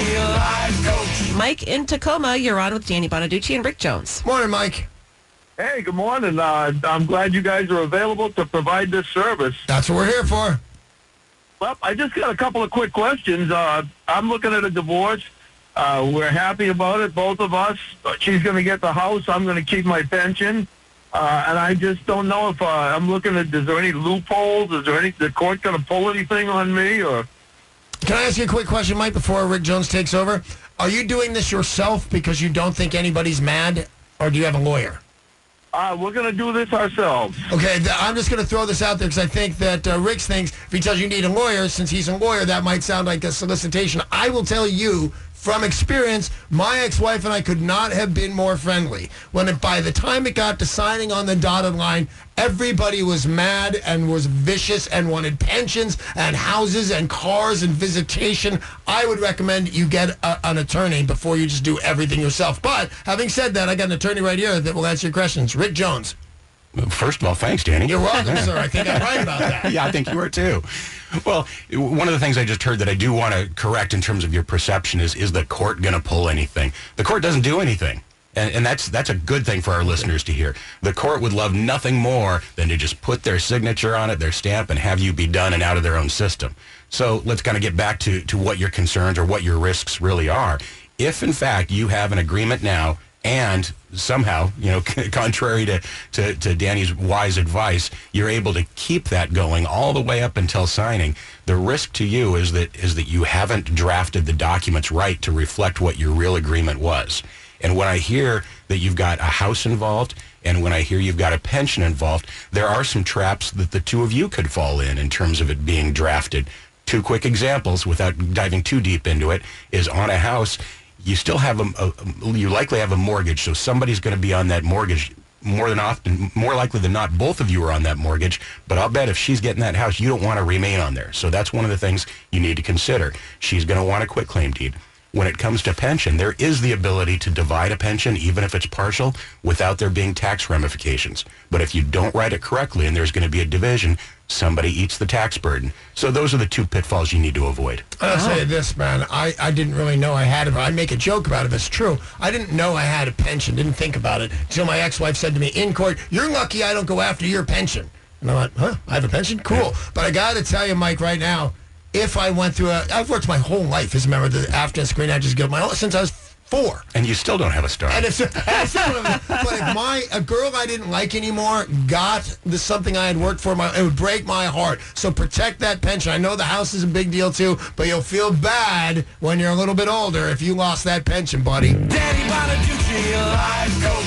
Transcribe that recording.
Bonaduce, life coach. Mike in Tacoma, you're on with Danny Bonaduce and Rick Jones. Morning, Mike. Hey, good morning. I'm glad you guys are available to provide this service. That's what we're here for. Well, I just got a couple of quick questions. I'm looking at a divorce. We're happy about it, both of us. She's going to get the house. I'm going to keep my pension. And I just don't know if I'm looking at, is there any loopholes? Is there the court going to pull anything on me? Or Can I ask you a quick question, Mike, before Rick Jones takes over? Are you doing this yourself because you don't think anybody's mad, or do you have a lawyer? we're going to do this ourselves. Okay, I'm just going to throw this out there because I think that Rick thinks if he tells you need a lawyer, since he's a lawyer, that might sound like a solicitation. I will tell you from experience, my ex-wife and I could not have been more friendly. By the time it got to signing on the dotted line, everybody was mad and was vicious and wanted pensions and houses and cars and visitation. I would recommend you get an attorney before you just do everything yourself. But having said that, I got an attorney right here that will answer your questions. Rick Jones. First of all, thanks, Danny. You're welcome, sir. I think I'm right about that. Yeah, I think you are too. Well, one of the things I just heard that I do want to correct in terms of your perception is the court going to pull anything? The court doesn't do anything. And that's a good thing for our listeners to hear. The court would love nothing more than to just put their signature on it, their stamp, and have you be done and out of their own system. So let's kind of get back to what your concerns or what your risks really are. If, in fact, you have an agreement now and somehow, contrary to Danny's wise advice, you're able to keep that going all the way up until signing, the risk to you is that you haven't drafted the documents right to reflect what your real agreement was. And when I hear that you've got a house involved, and when I hear you've got a pension involved, there are some traps that the two of you could fall in terms of it being drafted. Two quick examples, without diving too deep into it, is on a house, you still have you likely have a mortgage, so somebody's going to be on that mortgage more likely than not. Both of you are on that mortgage, but I'll bet if she's getting that house, you don't want to remain on there. So that's one of the things you need to consider. She's going to want a quitclaim deed. When it comes to pension, there is the ability to divide a pension, even if it's partial, without there being tax ramifications. But if you don't write it correctly and there's going to be a division, somebody eats the tax burden. So those are the two pitfalls you need to avoid. I'll say this, man. I didn't really know I had it. I make a joke about it. It's true. I didn't know I had a pension. Didn't think about it until my ex-wife said to me in court, "You're lucky I don't go after your pension." And I went, "Huh? I have a pension? Cool." But I got to tell you, Mike, right now, if I went through I've worked my whole life as a member of the Afghan Screen Actors Guild since I was 4. And you still don't have a star. And but if a girl I didn't like anymore got something I had worked for, it would break my heart. So protect that pension. I know the house is a big deal too, but you'll feel bad when you're a little bit older if you lost that pension, buddy. Danny Bonaduce, life coach.